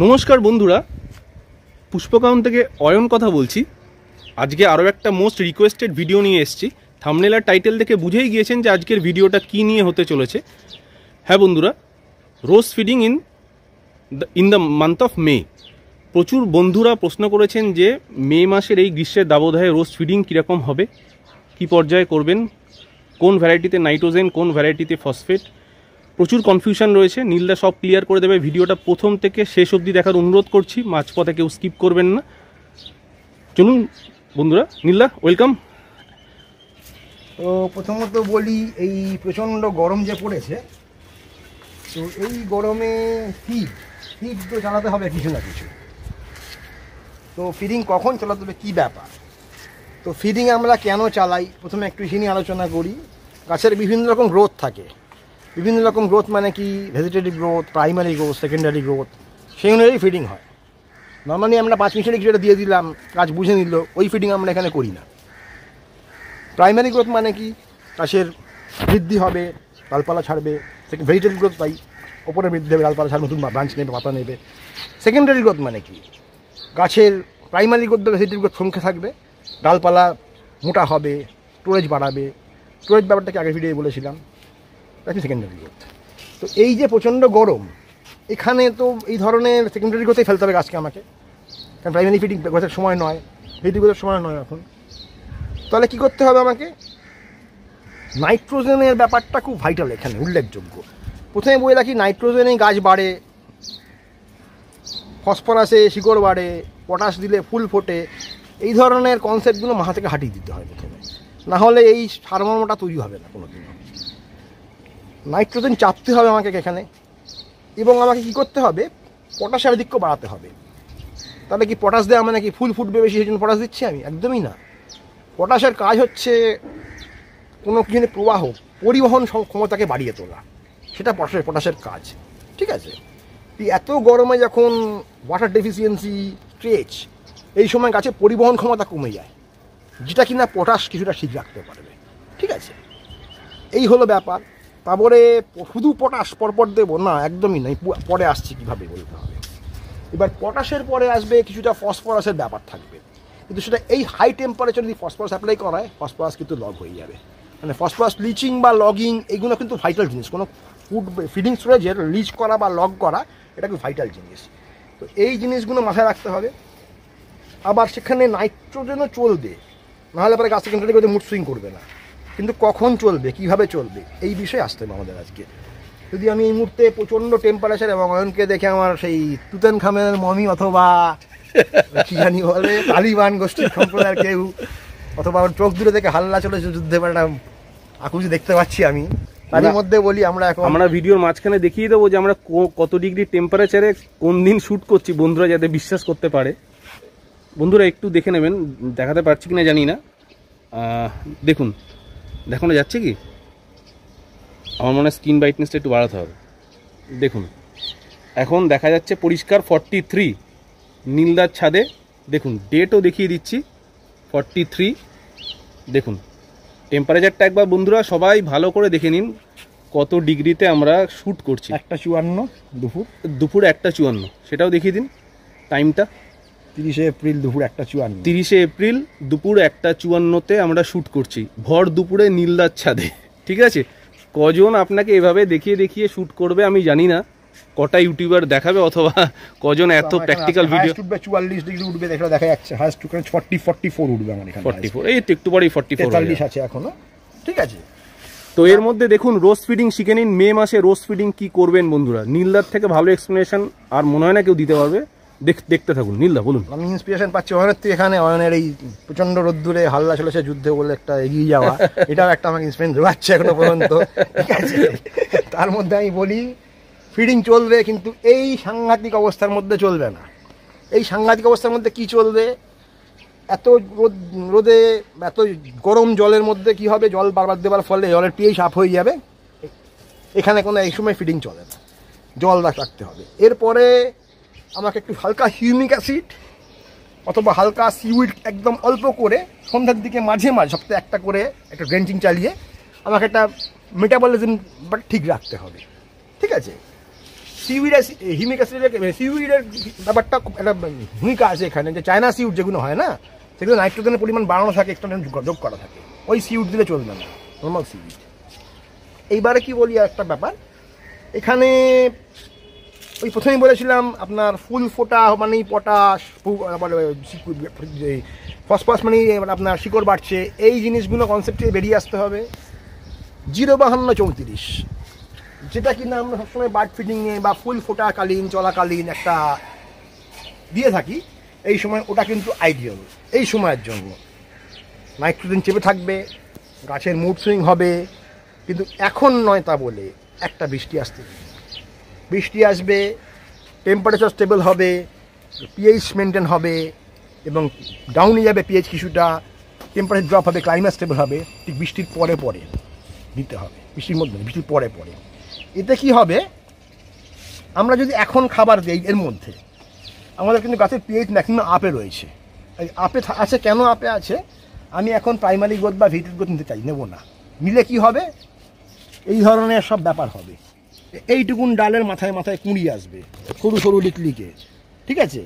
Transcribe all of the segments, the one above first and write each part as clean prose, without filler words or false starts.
নমস্কার বন্ধুরা, পুষ্পকাউন থেকে অয়ন কথা বলছি। আজকে আরও একটা মোস্ট রিকোয়েস্টেড ভিডিও নিয়ে এসেছি। থাম্বনেল আর টাইটেল দেখে বুঝেই গিয়েছেন যে আজকের ভিডিওটা কী নিয়ে হতে চলেছে। হ্যাঁ বন্ধুরা, rose feeding in the month of May. প্রচুর বন্ধুরা প্রশ্ন করেছেন যে মে মাসের এই গ্রীষ্মের দাবদাহে রোজ ফিডিং কীরকম হবে, কী পর্যায়ে করবেন, কোন ভ্যারাইটিতে নাইট্রোজেন, কোন ভ্যারাইটিতে ফসফেট, প্রচুর কনফিউশন রয়েছে। নীলদা সব ক্লিয়ার করে দেবে। ভিডিওটা প্রথম থেকে শেষ অবধি দেখার অনুরোধ করছি, মাঝপথে কেউ স্কিপ করবেন না। চলুন বন্ধুরা, নীলদা ওয়েলকাম। তো প্রথমত বলি, এই প্রচণ্ড গরম যে পড়েছে, তো এই গরমে ফিড তো চালাতে হবে কিছু না কিছু। তো ফিডিং কখন চালাতে হবে, কী ব্যাপার, তো ফিডিং আমরা কেন চালাই প্রথমে একটু নিয়ে আলোচনা করি। গাছের বিভিন্ন রকম গ্রোথ থাকে। বিভিন্ন রকম গ্রোথ মানে কি, vegetative growth, primary growth, secondary growth, সেই অনুযায়ী ফিডিং হয়। নর্মালি আমরা 5 মিনিটের কিছুটা দিয়ে দিলাম, কাজ বুঝে নিল, ওই ফিডিং আমরা এখানে করি না। প্রাইমারি গ্রোথ মানে কি, গাছের বৃদ্ধি হবে, ডালপালা ছাড়বে। ভেজিটেটিভ গ্রোথ তাই, ওপরে বৃদ্ধি হবে, ডালপালা ছাড়বে, নতুন ব্রাঞ্চ নেবে, পাতা নেবে। সেকেন্ডারি গ্রোথ মানে কি, গাছের প্রাইমারি গ্রোথ ভেজিটেটিভ গ্রোথ সংখ্যা থাকবে, ডালপালা মোটা হবে, স্টোরেজ বাড়াবে। স্টোরেজ ব্যাপারটাকে আগের ভিডিও বলেছিলাম, তাই সেকেন্ডারি গ্রোথ। তো এই যে প্রচণ্ড গরম, এখানে তো এই ধরনের সেকেন্ডারি গ্রোথেই ফেলতে হবে গাছকে আমাকে, কারণ প্রাইমারি ফিডিং গাছের সময় নয়, ভেজিটেটিভ গ্রোথের সময় নয় এখন। তাহলে কী করতে হবে আমাকে, নাইট্রোজেনের ব্যাপারটা খুব ভাইটাল এখানে, উল্লেখযোগ্য। প্রথমে বলে রাখি, নাইট্রোজেনে গাছ বাড়ে, ফসফরাসে শিকড় বাড়ে, পটাশ দিলে ফুল ফোটে। এই ধরনের কনসেপ্টগুলো মাথা থেকে হাঁটিয়ে দিতে হয় প্রথমে, না হলে এই সারমর্মটা তৈরি হবে না কোনো দিনও। নাইট্রোজেন চাপতে হবে আমাকে এখানে, এবং আমাকে কী করতে হবে, পটাশের আধিক্য বাড়াতে হবে। তাহলে কি পটাশ দেওয়া মানে কি ফুল ফুটবে বেশি, সেই জন্য পটাশ দিচ্ছি আমি? একদমই না। পটাশের কাজ হচ্ছে কোনো কিছু প্রবাহ, পরিবহন ক্ষমতাকে বাড়িয়ে তোলা, সেটা পটাশের কাজ। ঠিক আছে, এত গরমে যখন ওয়াটার ডেফিসিয়েন্সি, স্ট্রেচ, এই সময় গাছের পরিবহন ক্ষমতা কমে যায়, যেটা কিনা পটাশ কিছুটা ঠিক রাখতে পারবে। ঠিক আছে, এই হলো ব্যাপার। তারপরে শুধু পটাশ পরপর দেবো না, একদমই নয়, পরে আসছি কীভাবে বলতে হবে। এবার পটাশের পরে আসবে কিছুটা ফসফরাসের ব্যাপার থাকবে, কিন্তু সেটা এই হাই টেম্পারেচার যদি ফসফরাস অ্যাপ্লাই করা হয়, ফসফরাস কিন্তু লগ হয়ে যাবে। মানে ফসফরাস লিচিং বা লগিং, এগুলো কিন্তু ভাইটাল জিনিস। কোনো ফুড ফিডিং স্টোরেজের লিচ করা বা লগ করা, এটা খুব ভাইটাল জিনিস। তো এই জিনিসগুলো মাথায় রাখতে হবে। আবার সেখানে নাইট্রোজেনও চলবে, নাহলে পরে গাছ সেকেন্ডারি করে মুড সুইং করবে না। কিন্তু কখন চলবে, কীভাবে চলবে, এই বিষয়ে আসতে হবে আমাদের আজকে। যদি আমি এই মুহূর্তে প্রচণ্ড টেম্পারেচার এবং অয়নকে দেখে আমার সেই তুতানখামেনের মমি অথবা কী জানি বলে তালিবান গোষ্ঠীর সম্প্রদায়ের কেউ, অথবা আমার চোখ দূরে থেকে হাল্লা চলেছে যুদ্ধে, একটা আকুজি দেখতে পাচ্ছি আমি। তারই মধ্যে বলি, আমরা ভিডিওর মাঝখানে দেখিয়ে দেবো যে আমরা কত ডিগ্রি টেম্পারেচারে কোন দিন শ্যুট করছি, বন্ধুরা যাতে বিশ্বাস করতে পারে। বন্ধুরা একটু দেখে নেবেন, দেখাতে পারছি কিনা জানি না। দেখুন, দেখানো যাচ্ছে কি? আমার মনে হয় স্ক্রিন ব্রাইটনেসটা একটু বাড়াতে হবে। দেখুন, এখন দেখা যাচ্ছে পরিষ্কার 43 নীলদার ছাদে। দেখুন, ডেটও দেখিয়ে দিচ্ছি, 43। দেখুন টেম্পারেচারটা একবার বন্ধুরা সবাই ভালো করে দেখে নিন, কত ডিগ্রিতে আমরা শ্যুট করছি। 1:54 দুপুর 1:54, সেটাও দেখিয়ে দিন টাইমটা। 30 এপ্রিল দুপুর 1:54। 30 এপ্রিল দুপুর 1:54-তে আমরা শ্যুট করছি, ভর দুপুরে নীলদার ছাদে। ঠিক আছে, কজন আপনাকে এভাবে দেখিয়ে দেখিয়ে শ্যুট করবে আমি জানি না, কটা ইউটিউবার দেখাবে, অথবা কজন এত প্র্যাকটিক্যাল ভিডিও। 44 ডিগ্রি উঠবে দেখা যাচ্ছে, হাইস্ট 44 উঠবে আমার এখানে। 44, এই একটু পরেই 44 আছে এখনো। ঠিক আছে, তো এর মধ্যে দেখুন রোজ ফিডিং শিখে নিন। মে মাসে রোজ ফিডিং কি করবেন বন্ধুরা, নীলদার থেকে ভালো এক্সপ্লেনেশন আর মনে হয় না কেউ দিতে পারবে। দেখতে থাকুন। নীলদা বলুন। আমি ইন্সপিরেশন পাচ্ছি অয়নের থেকে, এখানে অয়নের এই প্রচণ্ড রোদ্দুরে হাল্লা চলেছে যুদ্ধে বলে একটা এগিয়ে যাওয়া, এটাও একটা আমাকে ইন্সপিরেশন যোগাচ্ছে এখনো পর্যন্ত। ঠিক আছে, তার মধ্যে আমি বলি ফিডিং চলবে, কিন্তু এই সাংঘাতিক অবস্থার মধ্যে চলবে না। এই সাংঘাতিক অবস্থার মধ্যে কি চলবে, এত রোদে, এত গরম জলের মধ্যে কি হবে, জল বারবার দেওয়ার ফলে জলের পিএইচ আপ হয়ে যাবে। এখানে কোনো এই সময় ফিডিং চলে না, জল রাখতে হবে। এরপরে আমাকে একটু হালকা হিউমিক অ্যাসিড অথবা হালকা সিউইড একদম অল্প করে সন্ধ্যার দিকে মাঝে সপ্তাহে একটা করে একটা ড্রেঞ্চিং চালিয়ে আমাকে একটা মেটাবলিজম ঠিক রাখতে হবে। ঠিক আছে, সিউইডের হিউমিক অ্যাসিডের সিউইডের ব্যাপারটা একটা ভূমিকা আছে এখানে, যে চায়না সিউড যেগুলো হয় না, সেগুলো নাইট্রোজেনের পরিমাণ বাড়ানো থাকে, এক্সট্রা যোগ করা থাকে, ওই সিউড দিলে চলবে না, নর্মাল সিউড। এইবারে কি বলি একটা ব্যাপার, এখানে ওই প্রথমেই বলেছিলাম আপনার ফুল ফোটা মানেই পটাশ, ফসফরাস মানে আপনার শিকড় বাড়ছে, এই জিনিসগুলো কনসেপ্টে বেরিয়ে আসতে হবে। 05234 যেটা কিনা আমরা সবসময় বার্ড ফিডিংয়ে বা ফুল ফোটাকালীন চলাকালীন একটা দিয়ে থাকি, এই সময় ওটা কিন্তু আইডিয়াল এই সময়ের জন্য। নাইট্রোজেন চেপে থাকবে, গাছের মুড সুইং হবে, কিন্তু এখন নয় তা বলে একটা বৃষ্টি আসবে, টেম্পারেচার স্টেবল হবে, পিএইচ মেনটেন হবে এবং ডাউনে যাবে পিএইচ কিছুটা, টেম্পারেচার ড্রপ হবে, ক্লাইমেট স্টেবল হবে, ঠিক বৃষ্টির পরে দিতে হবে, বৃষ্টির মধ্যে বৃষ্টির পরে। এতে কি হবে, আমরা যদি এখন খাবার দিই এর মধ্যে, আমাদের কিন্তু গাছের পিএইচ ম্যাক্সিমাম আপে রয়েছে। এই আপে আছে, কেন আপে আছে, আমি এখন প্রাইমারি গ্রোথ বা ভিটাল গ্রোথ নিতে চাই, নেব না, নিলে কি হবে, এই ধরনের সব ব্যাপার হবে। এইটুকুন ডালের মাথায় কুঁড়ি আসবে, সরু লিকলিকে, ঠিক আছে।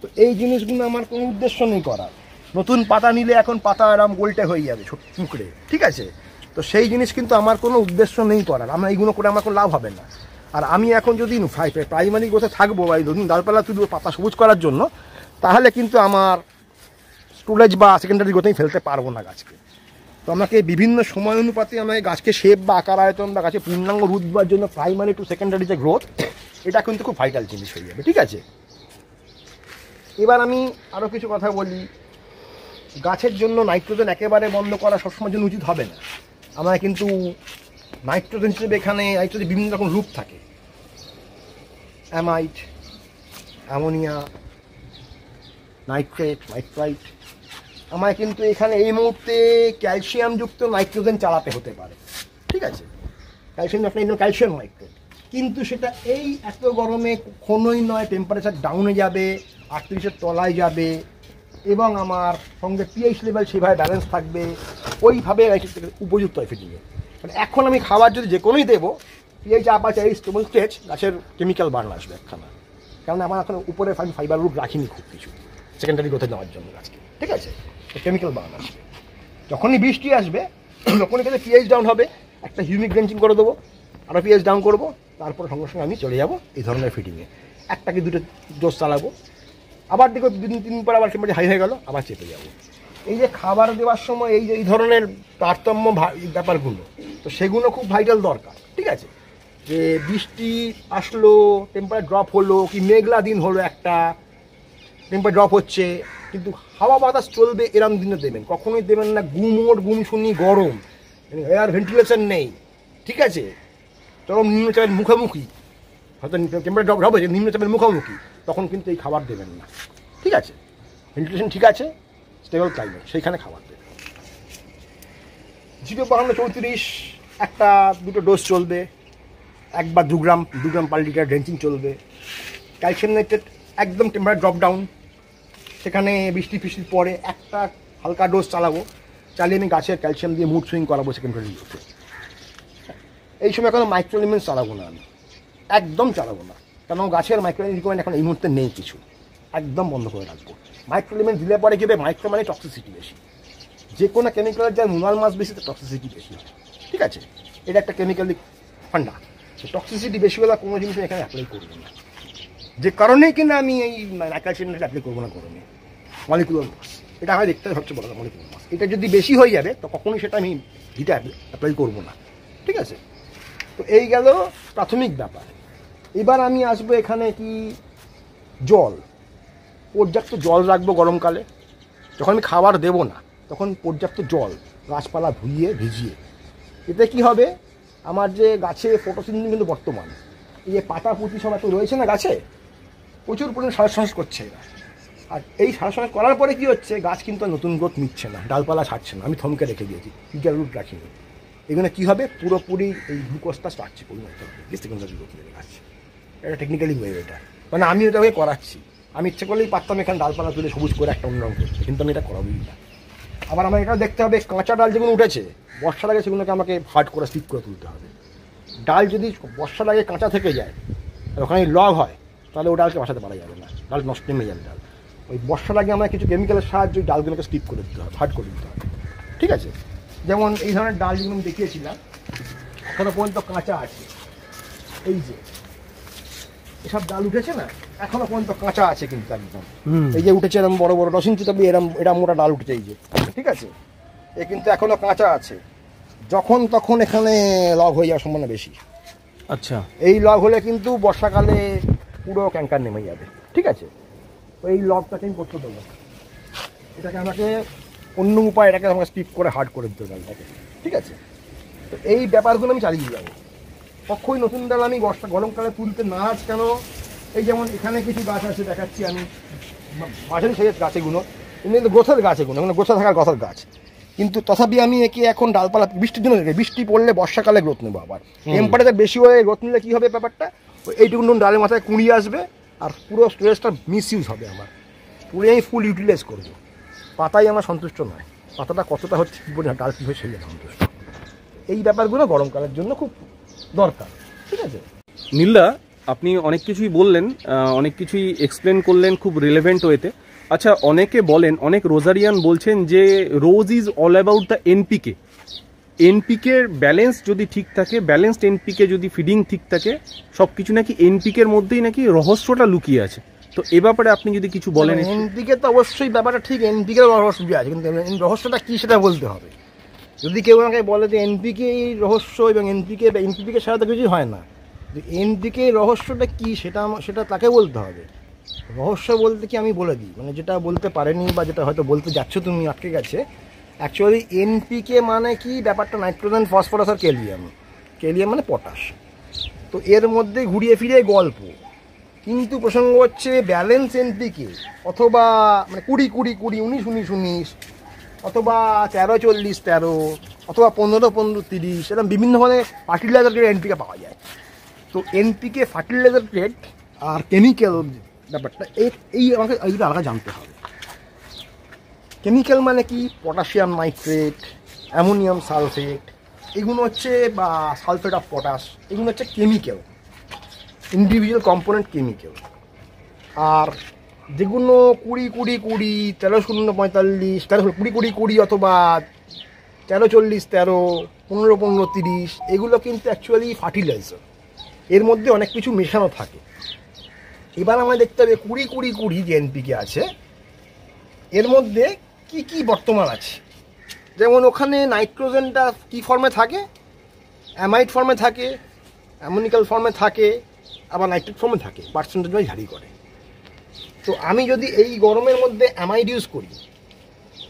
তো এই জিনিসগুলো আমার কোনো উদ্দেশ্য নেই করার। নতুন পাতা নিলে এখন পাতা এরম গোলটে হয়ে যাবে টুকরে, ঠিক আছে। তো সেই জিনিস কিন্তু আমার কোনো উদ্দেশ্য নেই করার, আমরা এইগুলো করে আমার কোনো লাভ হবে না। আর আমি এখন যদি প্রাইমারি গোছে থাকবো বা এই নতুন ডালপালা তুলবো পাতা সবুজ করার জন্য, তাহলে কিন্তু আমার স্টোরেজ বা সেকেন্ডারি গোতেই ফেলতে পারবো না গাছকে। তো আমাকে বিভিন্ন সময় অনুপাতে আমাকে গাছকে শেপ বা আকার আয়তন বা গাছে পূর্ণাঙ্গ রূপ দেওয়ার জন্য প্রাইমারি টু সেকেন্ডারি যে গ্রোথ, এটা কিন্তু খুব ভাইটাল জিনিস হয়ে যাবে, ঠিক আছে। এবার আমি আরও কিছু কথা বলি। গাছের জন্য নাইট্রোজেন একেবারে বন্ধ করা সবসময় জন্য উচিত হবে না। আমার কিন্তু নাইট্রোজেন হিসেবে এখানে নাইট্রোজেন বিভিন্ন রকম রূপ থাকে, অ্যামাইড, অ্যামোনিয়া, নাইট্রেট, নাইট্রাইট। আমায় কিন্তু এখানে এই মুহূর্তে ক্যালসিয়ামযুক্ত নাইট্রোজেন চালাতে হতে পারে, ঠিক আছে। ক্যালসিয়াম নাইট্রেট, কিন্তু সেটা এই এত গরমে কখনোই নয়, টেম্পারেচার ডাউনে যাবে, 38-এর তলায় যাবে এবং আমার সঙ্গে পিএইচ লেভেল সেভাবে ব্যালেন্স থাকবে, ওইভাবে উপযুক্ত হয় ফিটিংয়ে। মানে এখন আমি খাবার যদি যে কোনোই দেবো, পিএইচ আপ আছে, এই স্টেবল স্টেজ, গাছের কেমিক্যাল বার্ন আসবে একখানা, কারণ আমার এখন উপরে ফাইবার রুট রাখিনি খুব কিছু সেকেন্ডারি গ্রোথে নেওয়ার জন্য গাছকে, ঠিক আছে। কেমিক্যাল বার্ন আসবে, যখনই বৃষ্টি আসবে তখনই কিন্তু পিএইচ ডাউন হবে, একটা হিউমিক ড্রেঞ্চিং করে দেবো, আরও পিএইচ ডাউন করবো, তারপর সঙ্গে সঙ্গে আমি চলে যাবো এই ধরনের ফিটিংয়ে। একটা কি দুটো ডোজ চালাবো, আবার দেখো 2-3 দিন পর আবার টেম্পারেচার হাই হয়ে গেল, আবার চেপে যাবো। এই যে খাবার দেওয়ার সময় এই ধরনের তারতম্য ব্যাপারগুলো, তো সেগুলো খুব ভাইটাল দরকার, ঠিক আছে। যে বৃষ্টি আসলো, টেম্পারেচার ড্রপ হলো, কি মেঘলা দিন হলো, একটা টেম্পারেচার ড্রপ হচ্ছে, কিন্তু হাওয়া বাতাস চলবে এরম দিনে দেবেন, কখনোই দেবেন না গুমশুনি গরম, এয়ার ভেন্টিলেশন নেই, ঠিক আছে। চরম নিম্নচাপের মুখোমুখি, হয়তো টেম্পারেচার ড্রপ হয়েছে, নিম্নচাপের মুখোমুখি, তখন কিন্তু এই খাবার দেবেন না, ঠিক আছে। ভেন্টিলেশন ঠিক আছে, স্টেবল ক্লাইমেট, সেইখানে খাবার দেবেন। 05234 একটা দুটো ডোজ চলবে, 1 বা 2 গ্রাম পার লিটার ড্রেঞ্চিং চলবে। ক্যালসিয়াম নাইট্রেট একদম টেম্পারেচার ড্রপ ডাউন, সেখানে বৃষ্টির পরে একটা হালকা ডোজ চালাবো, চালিয়ে আমি গাছের ক্যালসিয়াম দিয়ে মুড সুইং করাবো সেকেন্ডারি গ্রোথে। এই সময় কোনো মাইক্রো এলিমেন্টস চালাবো না, আমি একদম চালাবো না, কারণ গাছের মাইক্রো রিকোয়ারমেন্ট এখন এই মুহূর্তে নেই কিছু, একদম বন্ধ করে রাখবো। মাইক্রো এলিমেন্ট দিলে পরে কি হবে, মাইক্রো মানে টক্সিসিটি বেশি, যে কোনো কেমিক্যালের যা নুনাল মাস বেশি, টক্সিসিটি বেশি, ঠিক আছে। এটা একটা কেমিক্যালি ফান্ডা, টক্সিসিটি বেশি হলে কোনো জিনিস এখানে অ্যাপ্লাই করবো না, যে কারণেই কিনা আমি এই ক্যালসিয়াম অ্যাপ্লাই করবো না গরমে। মলিকুলার মাস, এটা হয় দেখতে সবচেয়ে বড় মলিকুলার মাস, এটা যদি বেশি হয়ে যাবে তো কখনোই সেটা আমি হিটে অ্যাপ্লাই করবো না, ঠিক আছে। তো এই গেল প্রাথমিক ব্যাপার। এবার আমি আসবো এখানে কি জল, পর্যাপ্ত জল রাখবো গরমকালে, যখন আমি খাবার দেবো না তখন পর্যাপ্ত জল গাছপালা ধুইয়ে ভিজিয়ে। এতে কি হবে, আমার যে গাছে ফটোসিনথেসিস কিন্তু বর্তমান এই যে পাতা পুঁতি সব এত রয়েছে না গাছে, প্রচুর পরিমাণে সারসংস করছে এরা। আর এই সারসংস করার পরে কি হচ্ছে, গাছ কিন্তু নতুন গ্রোথ নিচ্ছে না, ডালপালা ছাড়ছে না, আমি থমকে রেখে দিয়েছি, ফিগার রুট রাখিনি। এগুলো কী হবে, পুরোপুরি এই গ্লুকোজটা স্টার্চে পরিণত হবে, সেকেন্ডারি গ্রোথ লেগে গাছ। এটা টেকনিক্যালি ওয়ে, এটা মানে আমি ওটাকে করাচ্ছি, আমি ইচ্ছে করলেই পারতাম এখানে ডালপালা তুলে সবুজ করে একটা অন্যরকম করতে, কিন্তু আমি এটা করাবোই না। আবার আমার এটা দেখতে হবে, কাঁচা ডাল যেগুলো উঠেছে বর্ষার আগে সেগুলোকে আমাকে হার্ড করে স্টিক করে তুলতে হবে। ডাল যদি বর্ষার আগে কাঁচা থেকে যায় আর ওখানে লগ হয় তাহলে ও ডালকে বাসাতে পারা যাবে না, ডাল নষ্ট নেমে যাবে ডাল। ওই বর্ষার আগে আমরা কিছু কেমিক্যালের সাহায্যে ওই ডালগুলোকে স্টিপ করে দিতে হবে, হার্ড করে দিতে হবে, ঠিক আছে। যেমন এই ধরনের ডাল যেগুলো আমি দেখিয়েছিলাম এখনো পর্যন্ত কাঁচা আছে, এই যে এসব ডাল উঠেছে না এখনো পর্যন্ত কাঁচা আছে কিন্তু একদম, এই যে উঠেছে এরকম বড় বড় 10 ইঞ্চি তবে এরম মোটা ডাল উঠেছে এই যে, ঠিক আছে, এ কিন্তু এখনো কাঁচা আছে, যখন তখন এখানে লগ হয়ে যাওয়ার সম্ভাবনা বেশি। আচ্ছা, এই লগ হলে কিন্তু বর্ষাকালে পুরো ক্যাঙ্কার নেমে যাবে, ঠিক আছে। তো এই লগটাকে আমি করতে দেবো, এটাকে আমাকে অন্য উপায় এটাকে আমাকে স্টিপ করে হার্ড করে দিতে হবে ডালটাকে, ঠিক আছে। তো এই ব্যাপারগুলো আমি চালিয়ে যাবো, কখনই নতুন ডাল আমি গরমকালে তুলতে নারাজ কেন। এই যেমন এখানে কিছু গাছ আছে দেখাচ্ছি আমি, মাঝারি সাইজের গাছ এগুলো, কিন্তু গোছের গাছ এগুলো, এগুলো গোছা থাকার গাছের গাছ, কিন্তু তথাপি আমি একে এখন ডালপালা বৃষ্টির জন্য বৃষ্টি পড়লে বর্ষাকালে গ্রোথ নেবো, আবার টেম্পারেচার বেশি হয়ে গ্রোথ নিলে কী হবে ব্যাপারটা, এইটুকু ডালের মাথায় কুঁড়ি আসবে আর পুরো স্টোরেজটা মিস ইউজ হবে, আমার পুরো আমি ফুল ইউটিলাইজ করবো। পাতাই আমার সন্তুষ্ট নয়, পাতাটা কতটা হচ্ছে কী বলে ডাল কী হয়ে সেই সন্তুষ্ট। এই ব্যাপারগুলো গরমকালের জন্য খুব দরকার, ঠিক আছে। নীলদা, আপনি অনেক কিছুই বললেন, অনেক কিছুই এক্সপ্লেন করলেন খুব রিলেভেন্ট ওয়েতে। আচ্ছা, অনেকে বলেন, অনেক রোজারিয়ান বলছেন যে rose is all about the NPK. এনপিকের ব্যালেন্স যদি ঠিক থাকে, ব্যালেন্সড এনপিকে যদি ফিডিং ঠিক থাকে, সব কিছু নাকি এনপিকের মধ্যেই নাকি রহস্যটা লুকিয়ে আছে। তো এ ব্যাপারে আপনি যদি কিছু বলেন। এনপিকে তো অবশ্যই ব্যাপারটা ঠিক, এনপিকের রহস্য আছে, কিন্তু রহস্যটা কী সেটা বলতে হবে। যদি কেউ আমাকে বলে যে এনপিকে এই রহস্য এবং এনপিকে ছাড়া তো কিছুই হয় না, এনপিকে রহস্যটা কী সেটা তাকে বলতে হবে। রহস্য বলতে কি আমি বলে দিই, মানে যেটা বলতে পারেনি বা যেটা হয়তো বলতে যাচ্ছ তুমি আটকে গেছে। অ্যাকচুয়ালি এনপিকে মানে কি ব্যাপারটা, নাইট্রোজেন, ফসফরাস আর ক্যালিয়াম। ক্যালিয়াম মানে পটাশ। তো এর মধ্যে ঘুরিয়ে ফিরে গল্প, কিন্তু প্রসঙ্গ হচ্ছে ব্যালেন্স এনপিকে অথবা মানে 20-20-20, 19-19-19, অথবা 13-40-13, অথবা 15-15-30, এরকম বিভিন্ন ধরনের ফার্টিলাইজার গ্রেড এনপিকে পাওয়া যায়। তো এনপিকে ফার্টিলাইজার গ্রেড আর কেমিক্যাল ব্যাপারটা এই আমাকে এইগুলো আলাদা জানতে হবে। কেমিক্যাল মানে কি, পটাশিয়াম নাইট্রেট, অ্যামোনিয়াম সালফেট, এগুলো হচ্ছে বা সালফেট অফ পটাশ, এগুলো হচ্ছে কেমিক্যাল, ইন্ডিভিজুয়াল কম্পোনেন্ট কেমিক্যাল। আর যেগুলো 20-20-20, 13-0-45, 20-20-20 অথবা 13-40-13, 15-15-30, এগুলো কিন্তু অ্যাকচুয়ালি ফার্টিলাইজার, এর মধ্যে অনেক কিছু মেশানো থাকে। এবার আমরা দেখতে হবে 20-20-20 যে এনপিকে আছে এর মধ্যে কি কি বর্তমান আছে। যেমন ওখানে নাইট্রোজেনটা কি ফর্মে থাকে, অ্যামাইড ফর্মে থাকে, অ্যামোনিক্যাল ফর্মে থাকে, আবার নাইট্রেট ফর্মে থাকে, পার্সেন্টেজ ওয়াইজ ভ্যারি করে। তো আমি যদি এই গরমের মধ্যে অ্যামাইড ইউজ করি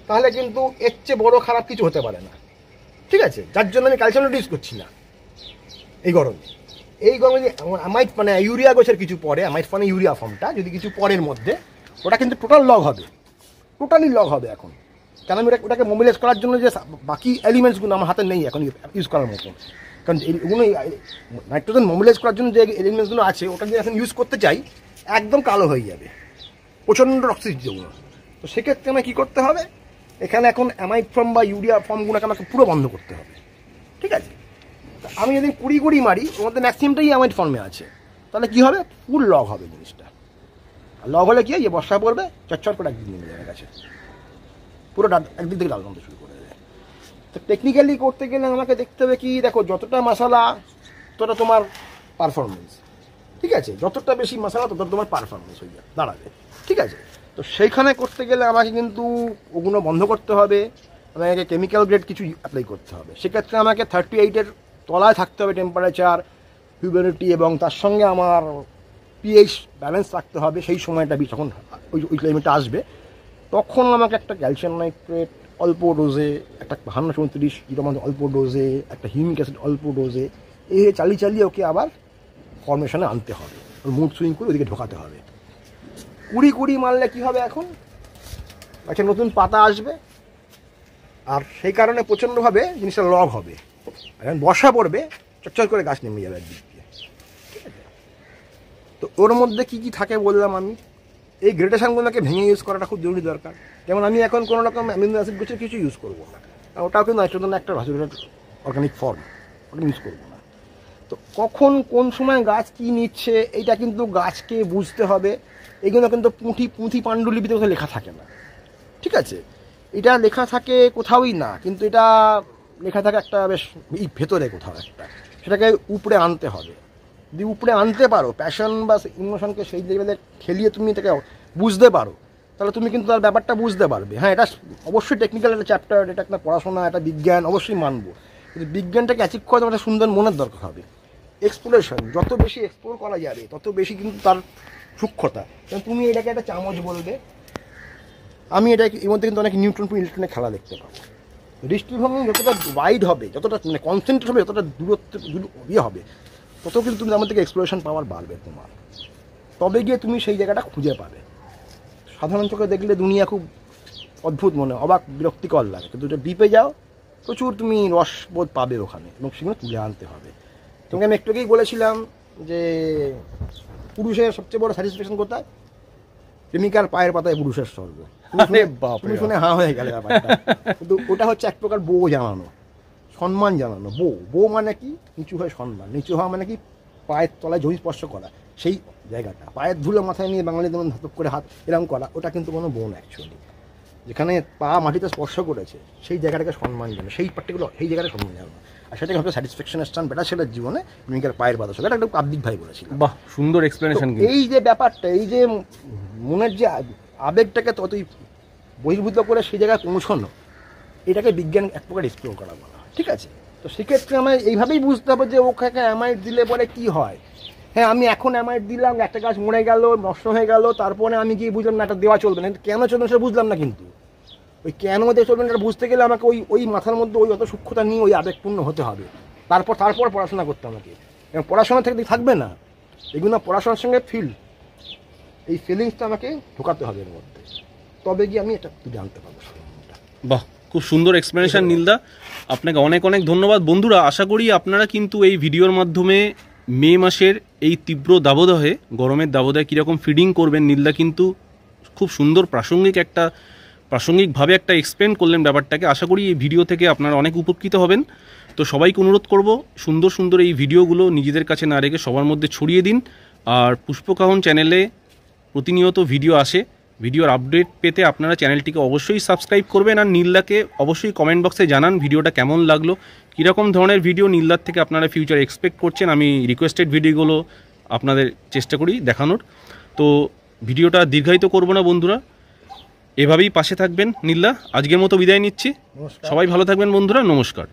তাহলে কিন্তু এর চেয়ে বড় খারাপ কিছু হতে পারে না, ঠিক আছে। যার জন্য আমি ক্যালসিয়াম ইউজ করছি না এই গরমে। এই গরমে যে অ্যামাইড মানে ইউরিয়া গোছের কিছু পরে, অ্যামাইড মানে ইউরিয়া ফর্মটা যদি কিছু পরের মধ্যে, ওটা কিন্তু টোটাল লগ হবে, টোটালি লগ হবে এখন। কেন আমি ওটাকে মোবিলাইজ করার জন্য যে বাকি এলিমেন্টসগুলো আমার হাতে নেই এখন ইউজ করার মতো, কারণ এইগুলো নাইট্রোজেন মোবিলাইজ করার জন্য যে এলিমেন্টসগুলো আছে ওটা যদি এখন ইউজ করতে চাই একদম কালো হয়ে যাবে, প্রচণ্ড টক্সিক যেগুলো। তো সেক্ষেত্রে আমাকে কী করতে হবে, এখানে এখন অ্যামাইড ফর্ম বা ইউরিয়া ফর্মগুলোকে আমাকে পুরো বন্ধ করতে হবে, ঠিক আছে। আমি যদি 20-20 মারি ওর মধ্যে ম্যাক্সিমামটাই অ্যামাইড ফর্মে আছে, তাহলে কী হবে, ফুল লগ হবে জিনিসটা। আর লগ হলে কি হয়, বর্ষা পড়বে চটচট করে একদিন নেমে যাবে গাছে, পুরো একদিক থেকে ডাল নামতে শুরু করে দেবে। তো টেকনিক্যালি করতে গেলে আমাকে দেখতে হবে কি, দেখো যতটা মশলা ততটা তোমার পারফরমেন্স, ঠিক আছে, যতটা বেশি মশলা ততটা তোমার পারফরমেন্স হয়ে যাবে দাঁড়াবে, ঠিক আছে। তো সেইখানে করতে গেলে আমাকে কিন্তু ওগুলো বন্ধ করতে হবে, আমাকে কেমিক্যাল গ্রেড কিছু অ্যাপ্লাই করতে হবে। সেক্ষেত্রে আমাকে 38-এর তলায় থাকতে হবে টেম্পারেচার, হিউমিডিটি, এবং তার সঙ্গে আমার পিএইচ ব্যালেন্স রাখতে হবে। সেই সময়টা যখন ওই ক্লাইমেটটা আসবে তখন আমাকে একটা ক্যালসিয়াম নাইট্রেট অল্প ডোজে, একটা 52-34 এরকম অল্প ডোজে, একটা হিউমিক অ্যাসিড অল্প ডোজে, এই চালিয়ে ওকে আবার ফর্মেশনে আনতে হবে, ওর মুড সুইং করে ওদিকে ঢোকাতে হবে। 20-20 মারলে কী হবে, এখন একটা নতুন পাতা আসবে, আর সেই কারণে প্রচণ্ডভাবে জিনিসটা লগ হবে। এখন বর্ষা পড়বে চটচট করে গাছ নেমে যাবে একদিক দিয়ে, ঠিক আছে। তো ওর মধ্যে কী কী থাকে বললাম আমি, এই গ্রেডেশনগুলোকে ভেঙে ইউজ করাটা খুব জরুরি দরকার। যেমন আমি এখন কোনো রকম অ্যামিনো অ্যাসিড গোছের কিছু ইউজ করবো না, ওটাও কিন্তু নাইট্রোজেন একটা ভাজুরের অর্গানিক ফর্ম, ওটা ইউজ করবো না। তো কখন কোন সময় গাছ কি নিচ্ছে এইটা কিন্তু গাছকে বুঝতে হবে। এগুলো কিন্তু পুঁথি পাণ্ডুলিপিতে কোথাও লেখা থাকে না, ঠিক আছে? এটা লেখা থাকে কোথাওই না, কিন্তু এটা লেখা থাকে একটা বেশ এই ভেতরে কোথাও একটা, সেটাকে উপরে আনতে হবে। যদি উপরে আনতে পারো, প্যাশন বা ইমোশনকে সেই লেভেলে ঠেলিয়ে তুমি এটাকে বুঝতে পারো, তাহলে তুমি কিন্তু তার ব্যাপারটা বুঝতে পারবে। হ্যাঁ, এটা অবশ্যই টেকনিক্যাল একটা চ্যাপ্টার, এটা একটা পড়াশোনা, একটা বিজ্ঞান, অবশ্যই মানবো, কিন্তু বিজ্ঞানটাকে অ্যাচিভ করা তোমার একটা সুন্দর মনের দরকার হবে। এক্সপ্লোরেশন যত বেশি এক্সপ্লোর করা যাবে তত বেশি কিন্তু তার সূক্ষ্মতা। কারণ তুমি এটাকে একটা চামচ বলবে, আমি এটা এর মধ্যে কিন্তু অনেক নিউট্রন টু ইলেকট্রনের খেলা দেখতে পাবো। দৃষ্টিভঙ্গি যতটা ওয়াইড হবে, যতটা মানে কনসেন্ট্রেট হবে, যতটা দূরত্ব হবে, তত কিন্তু তুমি আমার থেকে এক্সপ্লোরেশন পাওয়ার বাড়বে তোমার। তবে গিয়ে তুমি সেই জায়গাটা খুঁজে পাবে। সাধারণ চোখে দেখলে দুনিয়া খুব অদ্ভুত মনে, অবাক বিরক্তিকর লাগে, কিন্তু এটা ডিপে যাও, প্রচুর তুমি রসবোধ পাবে ওখানে, এবং সেগুলো তুলে আনতে হবে। তোমাকে আমি একটু আগেই বলেছিলাম যে পুরুষের সবচেয়ে বড় স্যাটিসফ্যাকশন কোথায়? প্রেমিকার পায়ের পাতায় পুরুষের স্বর্গ। তুমি শুনে হাঁ হয়ে গেলে ব্যাপারটা, কিন্তু ওটা হচ্ছে এক প্রকার বউ জানানো, সম্মান জানানো। বউ মানে কি? নিচু হয়ে সম্মান। নিচু হওয়া মানে কি? পায়ের তলায় জমি স্পর্শ করা, সেই জায়গাটা পায়ের ধুলো মাথায় নিয়ে বাঙালি যেমন ধাতব করে হাত এরকম করা, ওটা কিন্তু কোনো বোন অ্যাকচুয়ালি। যেখানে পা মাটিতে স্পর্শ করেছে সেই জায়গাটাকে সম্মান জানো, সেই পার্টিকুলার সেই জায়গাটা সম্মান জানো, আর সেটাকে হয়তো স্যাটিসফ্যাকশনের স্থান বেটা ছেলের জীবনে প্রেমিকার পায়ের পাতা সেটা একটা আব্দিক ভাই বলেছিল। বাহ, সুন্দর এক্সপ্লেনেশন। এই যে ব্যাপারটা, এই যে মনের যে আবেগটাকে ততই বহির্ভূত করে সেই জায়গায় পৌঁছানো, এটাকে বিজ্ঞান এক প্রকার এক্সপ্লোর করা বলা হয়, ঠিক আছে? তো সেক্ষেত্রে আমার এইভাবেই বুঝতে হবে যে ওকে অ্যামাইড দিলে পরে কী হয়। হ্যাঁ, আমি এখন অ্যামাইড দিলাম, একটা গাছ মরে গেল, নষ্ট হয়ে গেল, তারপরে আমি গিয়ে বুঝলাম না এটা দেওয়া চলবে না, কেন চলবে সেটা বুঝলাম না। কিন্তু ওই কেন দিয়ে চলবে না এটা বুঝতে গেলে আমাকে ওই মাথার মধ্যে ওই অত সূক্ষ্মতা নিয়ে ওই আবেগপূর্ণ হতে হবে, তারপর পড়াশোনা করতে আমাকে। এবং পড়াশোনা থেকে থাকবে না এগুলো, পড়াশোনার সঙ্গে এই ফিলিংসটা আমাকে ঢোকাতে হবে এর মধ্যে, তবে গিয়ে আমি এটা জানতে পারবো। বাহ, খুব সুন্দর এক্সপ্লেনেশন নীলদা, আপনাকে অনেক অনেক ধন্যবাদ। বন্ধুরা, আশা করি আপনারা কিন্তু এই ভিডিওর মাধ্যমে মে মাসের এই তীব্র দাবদাহে, গরমের দাবদাহে কীরকম ফিডিং করবেন, নীলদা কিন্তু খুব সুন্দর প্রাসঙ্গিকভাবে একটা এক্সপ্লেন করলেন ব্যাপারটাকে। আশা করি এই ভিডিও থেকে আপনারা অনেক উপকৃত হবেন। তো সবাইকে অনুরোধ করব, সুন্দর সুন্দর এই ভিডিওগুলো নিজেদের কাছে না রেখে সবার মধ্যে ছড়িয়ে দিন। আর পুষ্পকাহন চ্যানেলে প্রতিনিয়ত ভিডিও আসে, ভিডিওর আপডেট পেতে আপনারা চ্যানেলটিকে অবশ্যই সাবস্ক্রাইব করবেন। আর নীলদাকে অবশ্যই কমেন্ট বক্সে জানান ভিডিওটা কেমন লাগলো, কীরকম ধরনের ভিডিও নীলদার থেকে আপনারা ফিউচারে এক্সপেক্ট করছেন। আমি রিকোয়েস্টেড ভিডিওগুলো আপনাদের চেষ্টা করি দেখানোর। তো ভিডিওটা দীর্ঘায়িত করব না বন্ধুরা, এভাবেই পাশে থাকবেন নীলদা। আজকের মতো বিদায় নিচ্ছি, সবাই ভালো থাকবেন বন্ধুরা, নমস্কার।